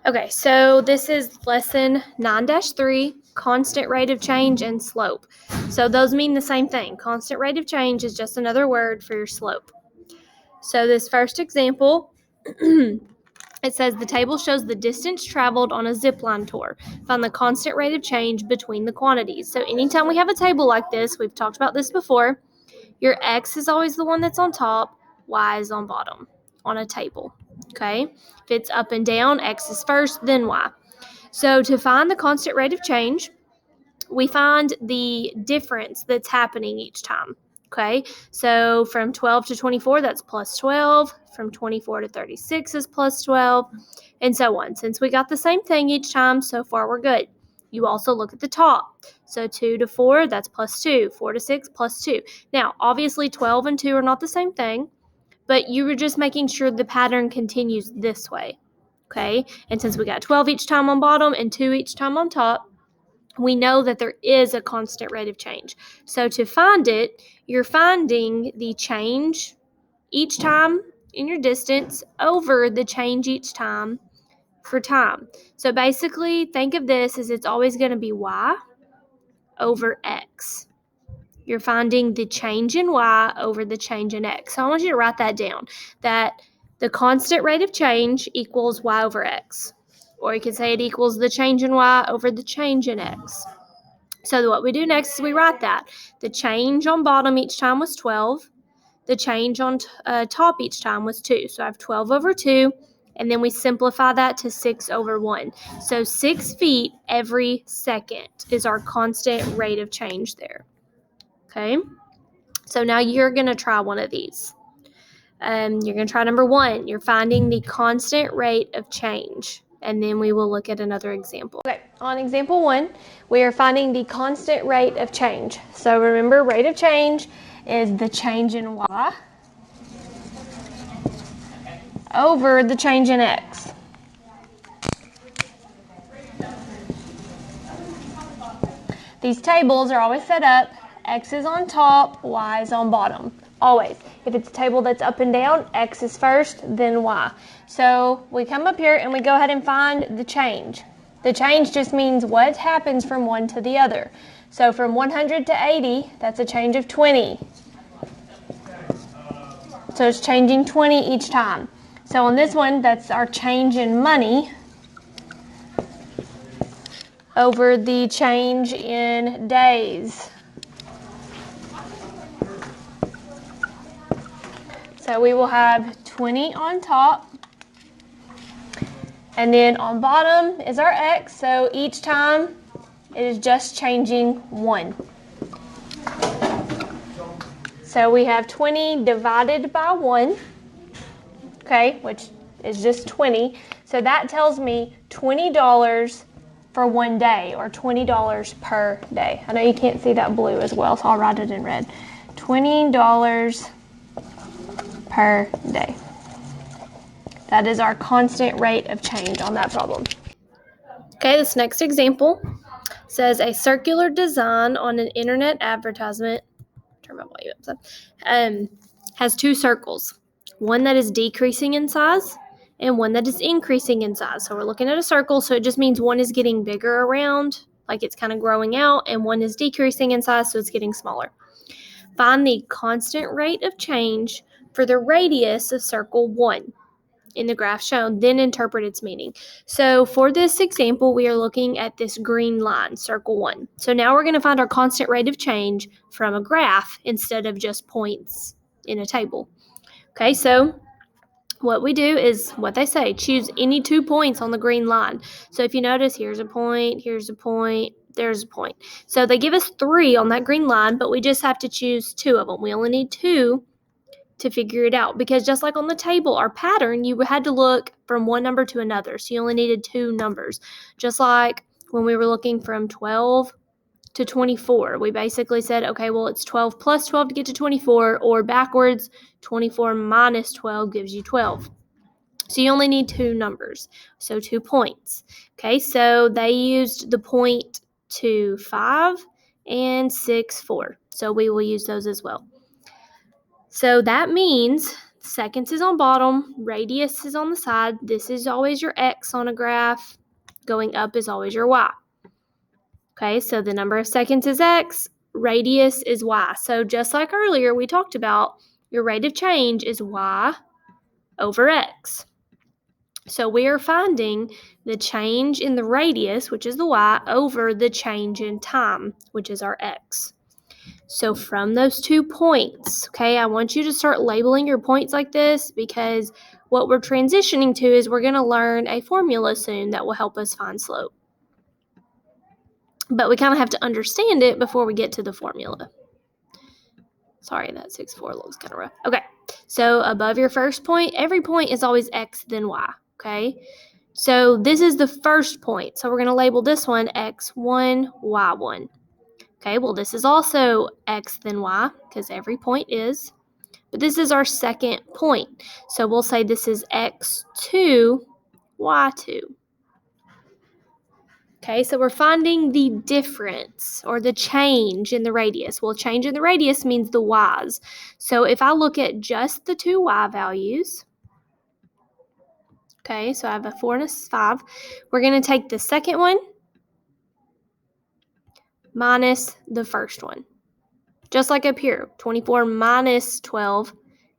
Okay, so this is lesson 9-3, constant rate of change and slope. So those mean the same thing. Constant rate of change is just another word for your slope. So this first example, it says the table shows the distance traveled on a zipline tour. Find the constant rate of change between the quantities. So anytime we have a table like this, we've talked about this before, your x is always the one that's on top, y is on bottom on a table. Okay, if it's up and down, x is first, then y. So to find the constant rate of change, we find the difference that's happening each time. Okay, so from 12 to 24, that's plus 12. From 24 to 36 is plus 12, and so on. Since we got the same thing each time, so far we're good. You also look at the top. So 2 to 4, that's plus 2. 4 to 6, plus 2. Now, obviously 12 and 2 are not the same thing, but you were just making sure the pattern continues this way. Okay, and since we got 12 each time on bottom and 2 each time on top, we know that there is a constant rate of change. So to find it, you're finding the change each time in your distance over the change each time for time. So basically, think of this as it's always going to be y over x. You're finding the change in y over the change in x. So I want you to write that down, that the constant rate of change equals y over x. Or you could say it equals the change in y over the change in x. So what we do next is we write that. The change on bottom each time was 12. The change on top each time was 2. So I have 12 over 2, and then we simplify that to 6 over 1. So 6 feet every second is our constant rate of change there. Okay, so now you're going to try one of these. You're going to try number 1. You're finding the constant rate of change, and then we will look at another example. Okay, on example 1, we are finding the constant rate of change. So remember, rate of change is the change in y over the change in x. These tables are always set up, x is on top, y is on bottom. Always. If it's a table that's up and down, x is first, then y. So we come up here and we go ahead and find the change. The change just means what happens from one to the other. So from 100 to 80, that's a change of 20. So it's changing 20 each time. So on this one, that's our change in money over the change in days. So we will have 20 on top, and then on bottom is our x, so each time it is just changing 1. So we have 20 divided by 1, okay, which is just 20. So that tells me $20 for one day, or $20 per day. I know you can't see that blue as well, so I'll write it in red. $20 per day. That is our constant rate of change on that problem. Okay, this next example says a circular design on an internet advertisement, turn my volume up, has 2 circles, one that is decreasing in size and one that is increasing in size. So we're looking at a circle, so it just means one is getting bigger around, like it's kind of growing out, and one is decreasing in size, so it's getting smaller. Find the constant rate of change for the radius of circle 1 in the graph shown, then interpret its meaning. So for this example, we are looking at this green line, circle 1. So now we're going to find our constant rate of change from a graph instead of just points in a table. Okay, so what we do is what they say, choose any 2 points on the green line. So if you notice, here's a point, there's a point. So they give us 3 on that green line, but we just have to choose 2 of them. We only need 2 to figure it out, because just like on the table, our pattern, you had to look from one number to another, so you only needed 2 numbers. Just like when we were looking from 12 to 24, we basically said, okay, well, it's 12 plus 12 to get to 24, or backwards, 24 minus 12 gives you 12. So you only need 2 numbers, so 2 points. Okay, so they used the 0.25 and 6, 4, so we will use those as well. So that means seconds is on bottom, radius is on the side. This is always your x on a graph. Going up is always your y. Okay, so the number of seconds is x, radius is y. So just like earlier we talked about, your rate of change is y over x. So we are finding the change in the radius, which is the y, over the change in time, which is our x. So from those 2 points, okay, I want you to start labeling your points like this, because what we're transitioning to is we're going to learn a formula soon that will help us find slope. But we kind of have to understand it before we get to the formula. Sorry, that 6-4 looks kind of rough. Okay, so above your first point, every point is always x then y, okay? So this is the first point. So we're going to label this one x1, y1. Okay, well, this is also x then y, because every point is. But this is our second point. So we'll say this is x2, y2. Okay, so we're finding the difference or the change in the radius. Well, change in the radius means the y's. So if I look at just the 2 y values, okay, so I have a 4 and a 5. We're going to take the second one minus the first one. Just like up here, 24 minus 12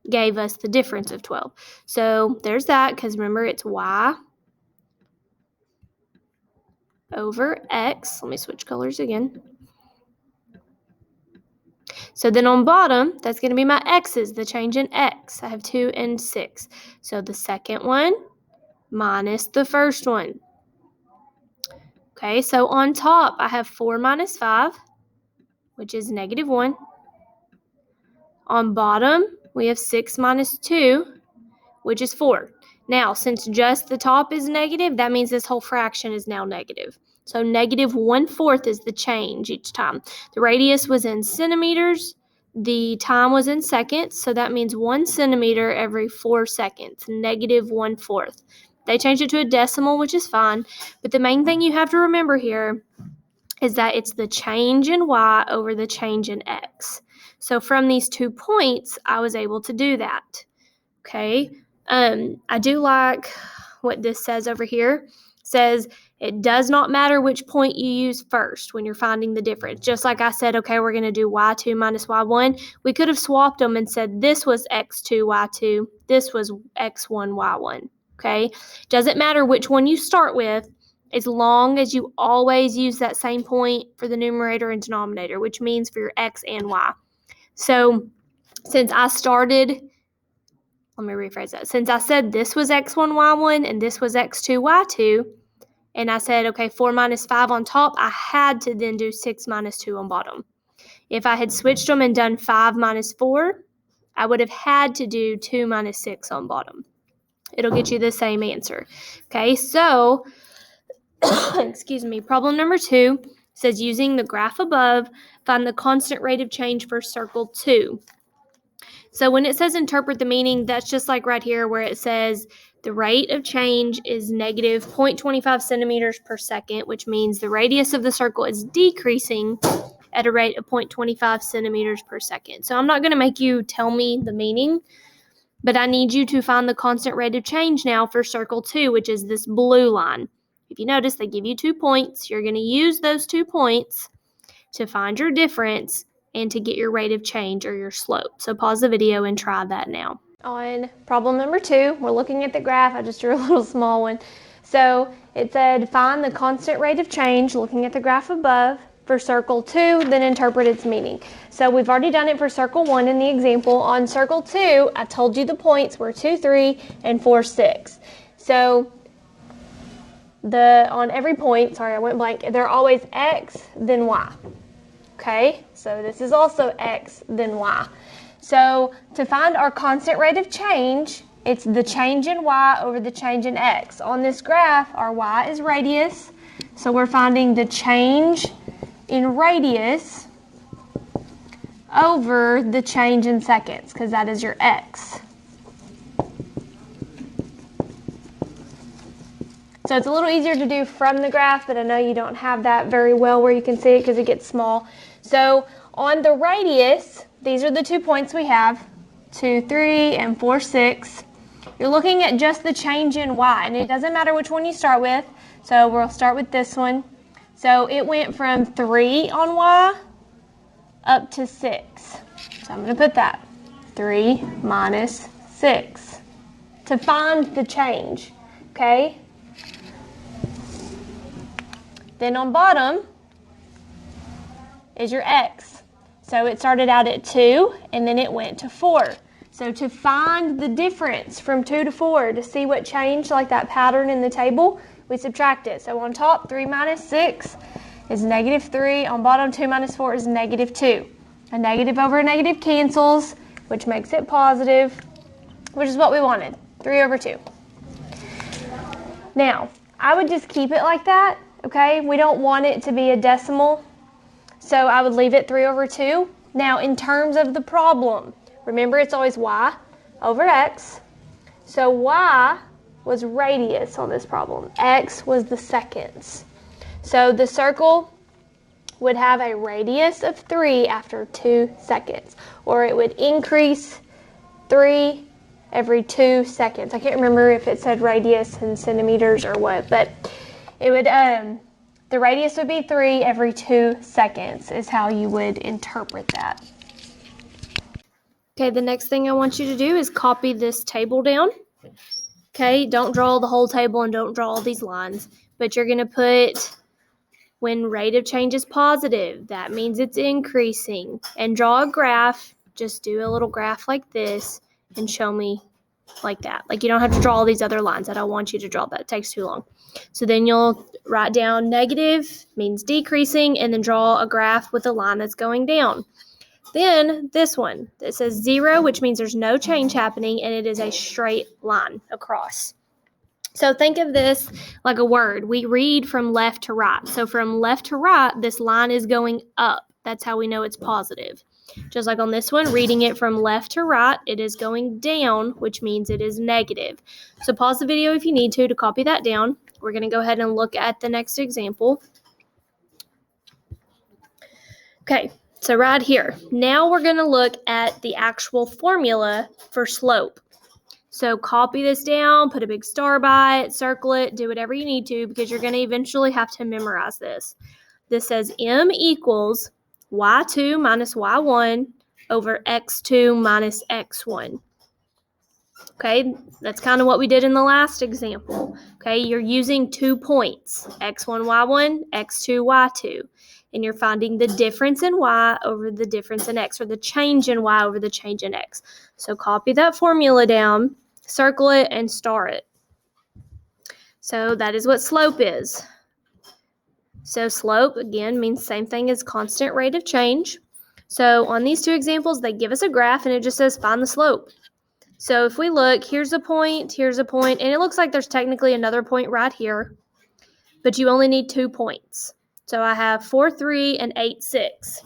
gave us the difference of 12. So there's that, because remember it's y over x. Let me switch colors again. So then on bottom, that's going to be my x's, the change in x. I have 2 and 6. So the second one minus the first one. Okay, so on top, I have 4 minus 5, which is negative 1. On bottom, we have 6 minus 2, which is 4. Now, since just the top is negative, that means this whole fraction is now negative. So negative 1/4 is the change each time. The radius was in centimeters. The time was in seconds. So that means 1 centimeter every 4 seconds, negative 1/4. They changed it to a decimal, which is fine. But the main thing you have to remember here is that it's the change in y over the change in x. So from these 2 points, I was able to do that. Okay. I do like what this says over here. It says it does not matter which point you use first when you're finding the difference. Just like I said, okay, we're going to do y2 minus y1. We could have swapped them and said this was x2, y2. This was x1, y1. Okay. Doesn't matter which one you start with, as long as you always use that same point for the numerator and denominator, which means for your x and y. So since I started... Let me rephrase that. Since I said this was x1, y1, and this was x2, y2, and I said, okay, 4 minus 5 on top, I had to then do 6 minus 2 on bottom. If I had switched them and done 5 minus 4, I would have had to do 2 minus 6 on bottom. It'll get you the same answer. Okay, so, excuse me, problem number 2 says using the graph above, find the constant rate of change for circle 2. So when it says interpret the meaning, that's just like right here where it says the rate of change is negative 0.25 centimeters per second, which means the radius of the circle is decreasing at a rate of 0.25 centimeters per second. So I'm not going to make you tell me the meaning, but I need you to find the constant rate of change now for circle 2, which is this blue line. If you notice, they give you 2 points. You're going to use those 2 points to find your difference and to get your rate of change or your slope. So pause the video and try that now. On problem number 2, we're looking at the graph. I just drew a little small one. So it said find the constant rate of change, looking at the graph above, for circle 2, then interpret its meaning. So we've already done it for circle 1 in the example. On circle 2, I told you the points were 2, 3, and 4, 6. So on every point, sorry, I went blank, they're always x, then y. Okay, so this is also x, then y. So to find our constant rate of change, it's the change in y over the change in x. On this graph, our y is radius, so we're finding the change in radius over the change in seconds, because that is your x. So it's a little easier to do from the graph, but I know you don't have that very well where you can see it because it gets small. So on the radius, these are the 2 points we have. 2, 3, and 4, 6. You're looking at just the change in y, and it doesn't matter which one you start with. So we'll start with this one. So it went from 3 on y up to 6. So I'm going to put that. 3 minus 6 to find the change, okay? Then on bottom is your x. So it started out at 2, and then it went to 4. So to find the difference from 2 to 4, to see what changed, like that pattern in the table, we subtract it. So on top, 3 minus 6 is negative 3. On bottom, 2 minus 4 is negative 2. A negative over a negative cancels, which makes it positive, which is what we wanted, 3 over 2. Now, I would just keep it like that, okay? We don't want it to be a decimal, so I would leave it 3 over 2. Now, in terms of the problem, remember it's always y over x. So y was radius on this problem. X was the seconds. So the circle would have a radius of 3 after 2 seconds, or it would increase 3 every 2 seconds. I can't remember if it said radius in centimeters or what, but it would the radius would be 3 every 2 seconds is how you would interpret that. Okay, the next thing I want you to do is copy this table down. Okay, don't draw the whole table and don't draw all these lines, but you're going to put when rate of change is positive, that means it's increasing. And draw a graph. Just do a little graph like this and show me like that. Like you don't have to draw all these other lines. I don't want you to draw that. It takes too long. So then you'll write down negative means decreasing, and then draw a graph with a line that's going down. Then this one, it says 0, which means there's no change happening, and it is a straight line across. So think of this like a word. We read from left to right. So from left to right, this line is going up. That's how we know it's positive. Just like on this one, reading it from left to right, it is going down, which means it is negative. So pause the video if you need to copy that down. We're going to go ahead and look at the next example. Okay, so right here. Now we're going to look at the actual formula for slope. So copy this down, put a big star by it, circle it, do whatever you need to, because you're going to eventually have to memorize this. This says m equals y2 minus y1 over x2 minus x1. Okay, that's kind of what we did in the last example. Okay, you're using 2 points, x1, y1, x2, y2. And you're finding the difference in y over the difference in x, or the change in y over the change in x. So copy that formula down, circle it, and star it. So that is what slope is. So slope, again, means same thing as constant rate of change. So on these 2 examples, they give us a graph, and it just says find the slope. So if we look, here's a point, and it looks like there's technically another point right here, but you only need 2 points. So I have 4, 3, and 8, 6.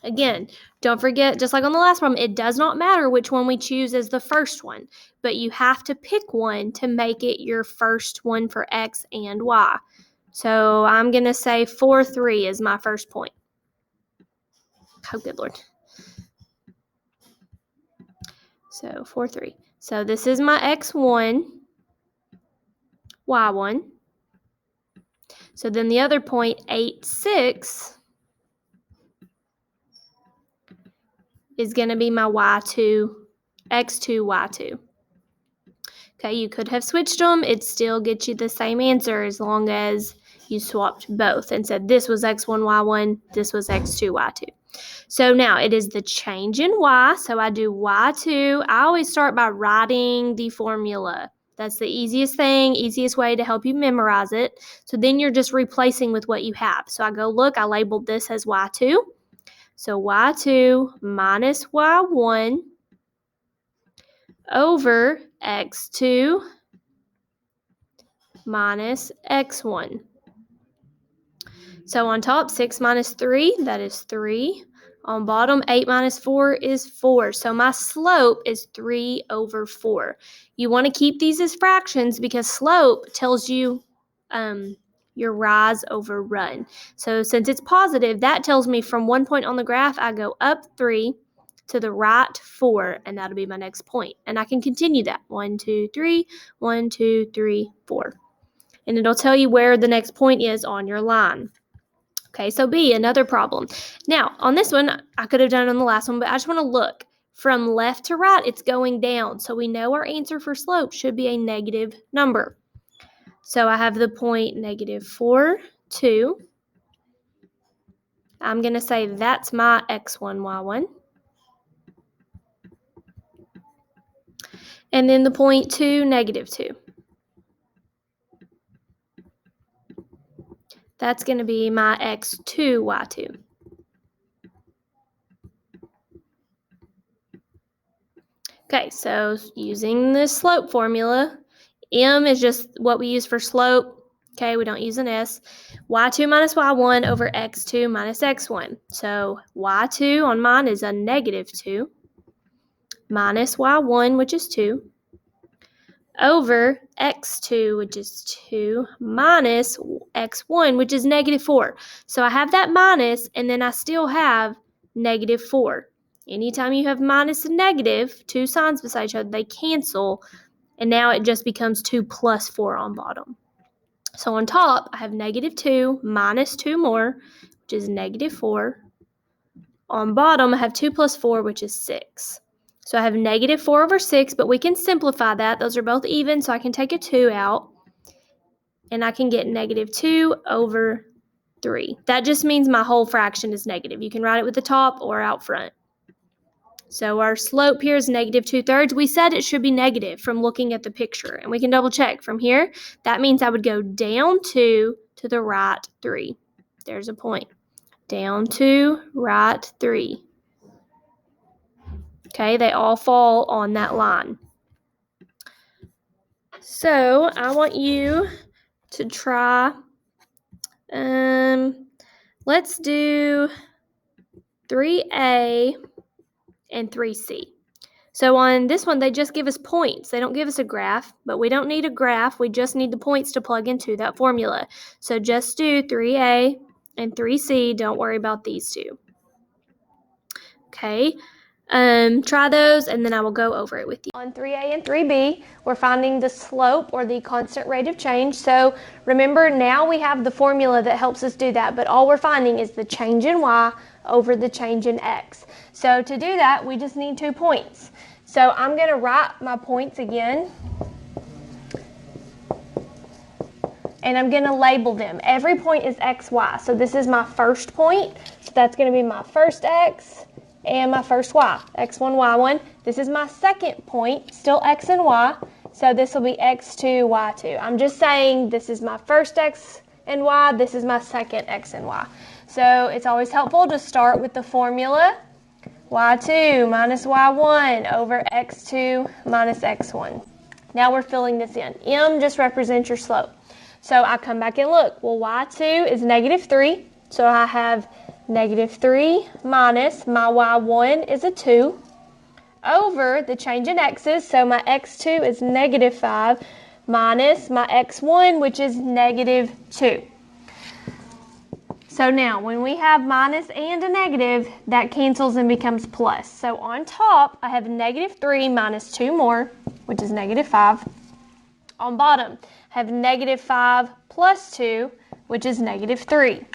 Again, don't forget, just like on the last problem, it does not matter which one we choose as the first one, but you have to pick one to make it your first one for x and y. So I'm going to say 4, 3 is my first point. Oh, good Lord. So 4, 3. So this is my x1, y1. So then the other point, 8, 6, is going to be my y2, x2, y2. Okay, you could have switched them. It still gets you the same answer as long as you swapped both and said this was x1, y1, this was x2, y2. So now it is the change in y. So I do y2. I always start by writing the formula. That's the easiest thing, easiest way to help you memorize it. So then you're just replacing with what you have. So I go look, I labeled this as y2. So y2 minus y1 over x2 minus x1. So on top, 6 minus 3, that is 3. On bottom, 8 minus 4 is 4. So my slope is 3 over 4. You want to keep these as fractions because slope tells you your rise over run. So since it's positive, that tells me from one point on the graph, I go up 3. to the right 4, and that'll be my next point. And I can continue that. 1, 2, 3, 1, 2, 3, 4. And it'll tell you where the next point is on your line. Okay, so B, another problem. Now, on this one, I could have done it on the last one, but I just want to look. From left to right, it's going down. So we know our answer for slope should be a negative number. So I have the point -4, 2. I'm going to say that's my x1, y1. And then the point 2, -2. That's going to be my x2, y2. Okay, so using the slope formula, m is just what we use for slope. Okay, we don't use an s. y2 minus y1 over x2 minus x1. So y2 on mine is a -2 minus y1, which is 2, over x2, which is 2, minus x1, which is -4. So I have that minus, and then I still have -4. Anytime you have minus and negative, two signs beside each other, they cancel, and now it just becomes 2 plus 4 on bottom. So on top, I have -2 minus 2 more, which is -4. On bottom, I have 2 plus 4, which is 6. So I have -4 over 6, but we can simplify that. Those are both even, so I can take a 2 out, and I can get -2 over 3. That just means my whole fraction is negative. You can write it with the top or out front. So our slope here is -2/3. We said it should be negative from looking at the picture, and we can double check from here. That means I would go down 2 to the right 3. There's a point. Down 2, right 3. Okay, they all fall on that line. So I want you to try, let's do 3A and 3C. So on this one, they just give us points. They don't give us a graph, but we don't need a graph. We just need the points to plug into that formula. So just do 3A and 3C. Don't worry about these two. Okay, try those, and then I will go over it with you. On 3A and 3B, we're finding the slope, or the constant rate of change. So remember, now we have the formula that helps us do that, but all we're finding is the change in y over the change in x. So to do that, we just need 2 points. So I'm going to write my points again, and I'm going to label them. Every point is x, y. So this is my first point. So that's going to be my first x and my first y, x1, y1. This is my second point, still x and y. So this will be x2, y2. I'm just saying this is my first x and y. This is my second x and y. So it's always helpful to start with the formula. y2 minus y1 over x2 minus x1. Now we're filling this in. M just represents your slope. So I come back and look. Well, y2 is -3. So I have -3 minus my y1 is a 2 over the change in x's. So my x2 is -5 minus my x1, which is -2. So now, when we have minus and a negative, that cancels and becomes plus. So on top, I have -3 minus 2 more, which is -5. On bottom, I have -5 plus 2, which is -3.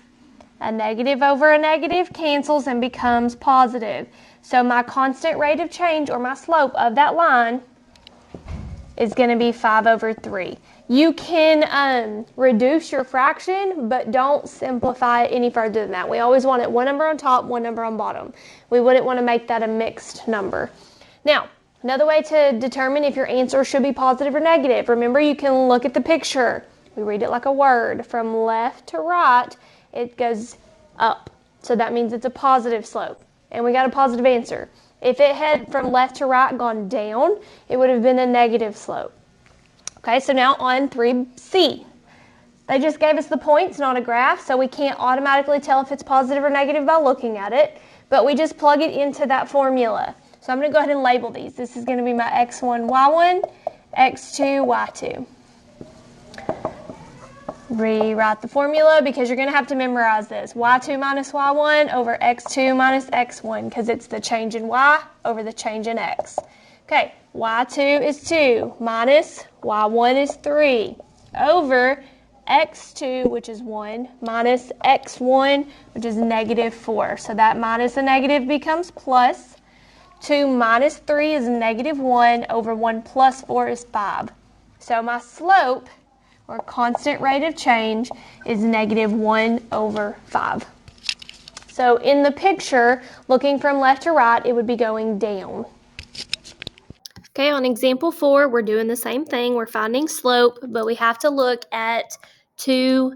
A negative over a negative cancels and becomes positive. So my constant rate of change, or my slope of that line, is going to be 5/3. You can reduce your fraction, but don't simplify it any further than that. We always want it one number on top, one number on bottom. We wouldn't want to make that a mixed number. Now, another way to determine if your answer should be positive or negative, remember, you can look at the picture. We read it like a word. From left to right, it goes up. So that means it's a positive slope. And we got a positive answer. If it had from left to right gone down, it would have been a negative slope. Okay, so now on 3C. They just gave us the points, not a graph, so we can't automatically tell if it's positive or negative by looking at it, but we just plug it into that formula. So I'm going to go ahead and label these. This is going to be my x1, y1, x2, y2. Rewrite the formula because you're going to have to memorize this. y2 minus y1 over x2 minus x1 because it's the change in y over the change in x. Okay, y2 is 2 minus y1 is 3 over x2, which is 1, minus x1, which is negative 4. So that minus a negative becomes plus. 2 minus 3 is negative 1 over 1 plus 4 is 5. So my slope, or constant rate of change, is negative 1 over 5. So in the picture, looking from left to right, it would be going down. Okay, on example 4, we're doing the same thing. We're finding slope, but we have to look at two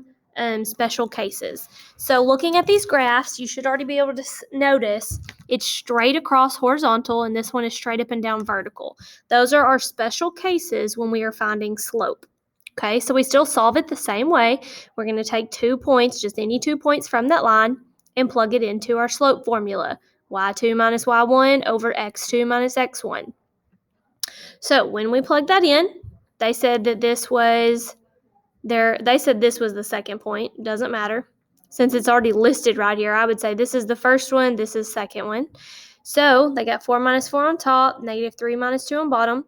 special cases. So looking at these graphs, you should already be able to notice it's straight across horizontal, and this one is straight up and down vertical. Those are our special cases when we are finding slope. Okay, so we still solve it the same way. We're going to take 2 points, just any 2 points from that line, and plug it into our slope formula. y2 minus y1 over x2 minus x1. So when we plug that in, they said that this was the second point. Doesn't matter. Since it's already listed right here, I would say this is the first one, this is the second one. So they got 4 minus 4 on top, negative 3 minus 2 on bottom.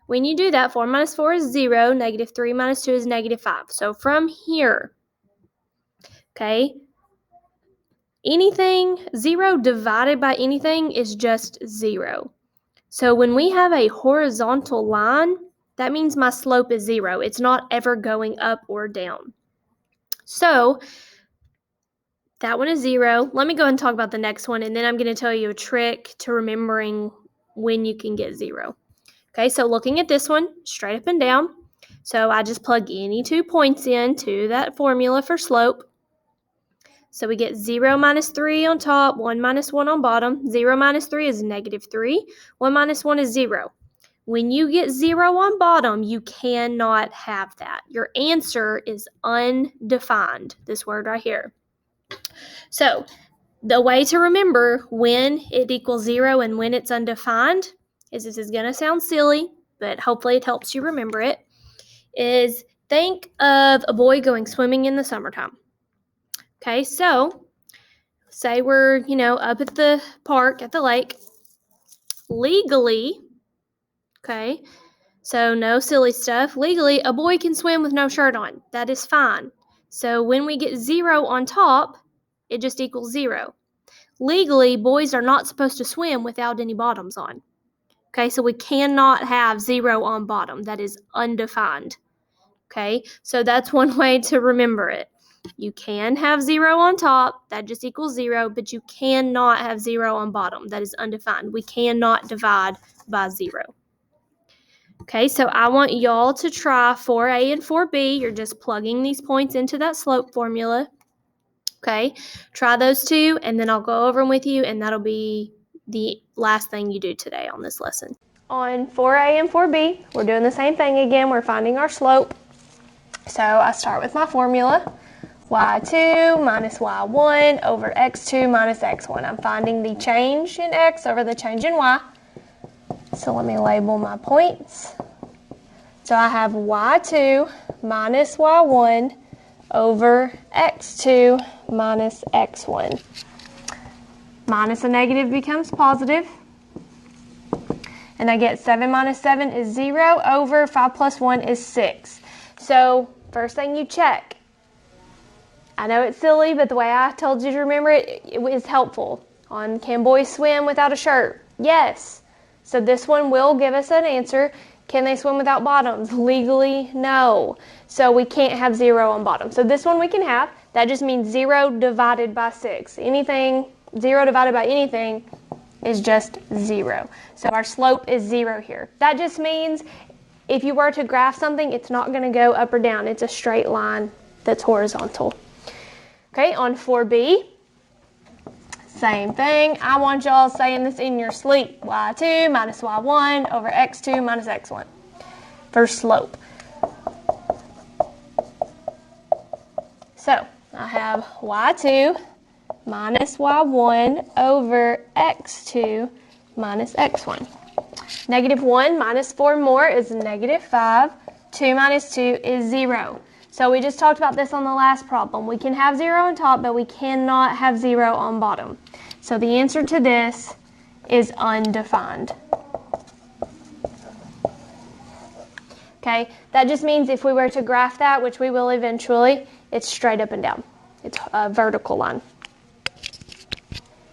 When you do that, 4 minus 4 is 0, negative 3 minus 2 is negative 5. So from here, okay, anything, 0 divided by anything is just 0. So when we have a horizontal line, that means my slope is 0. It's not ever going up or down. So that one is 0. Let me go ahead and talk about the next one, and then I'm going to tell you a trick to remembering when you can get 0. Okay, so looking at this one, straight up and down. So I just plug any 2 points into that formula for slope. So we get 0 minus 3 on top, 1 minus 1 on bottom. 0 minus 3 is negative 3. 1 minus 1 is 0. When you get 0 on bottom, you cannot have that. Your answer is undefined, this word right here. So the way to remember when it equals 0 and when it's undefined is, this is going to sound silly, but hopefully it helps you remember it, is think of a boy going swimming in the summertime. Okay, so say we're, up at the park, at the lake. Legally, okay, so no silly stuff. Legally, a boy can swim with no shirt on. That is fine. So when we get 0 on top, it just equals 0. Legally, boys are not supposed to swim without any bottoms on. Okay, so we cannot have 0 on bottom. That is undefined. Okay, so that's one way to remember it. You can have 0 on top, that just equals 0, but you cannot have 0 on bottom. That is undefined. We cannot divide by 0. Okay, so I want y'all to try 4a and 4b. You're just plugging these points into that slope formula. Okay, try those two, and then I'll go over them with you, and that'll be the last thing you do today on this lesson. On 4a and 4b, we're doing the same thing again. We're finding our slope. So I start with my formula. y2 minus y1 over x2 minus x1. I'm finding the change in x over the change in y. So let me label my points. So I have y2 minus y1 over x2 minus x1. Minus a negative becomes positive. And I get 7 minus 7 is 0 over 5 plus 1 is 6. So first thing you check. I know it's silly, but the way I told you to remember it, it is helpful. On can boys swim without a shirt? Yes. So this one will give us an answer. Can they swim without bottoms? Legally, no. So we can't have 0 on bottom. So this one we can have. That just means 0 divided by 6. Anything, 0 divided by anything is just 0. So our slope is 0 here. That just means if you were to graph something, it's not going to go up or down. It's a straight line that's horizontal. Okay, on 4b, same thing. I want y'all saying this in your sleep. y2 minus y1 over x2 minus x1 for slope. So I have y2 minus y1 over x2 minus x1. Negative 1 minus 4 more is negative 5. 2 minus 2 is 0. So we just talked about this on the last problem. We can have 0 on top, but we cannot have 0 on bottom. So the answer to this is undefined. Okay, that just means if we were to graph that, which we will eventually, it's straight up and down. It's a vertical line.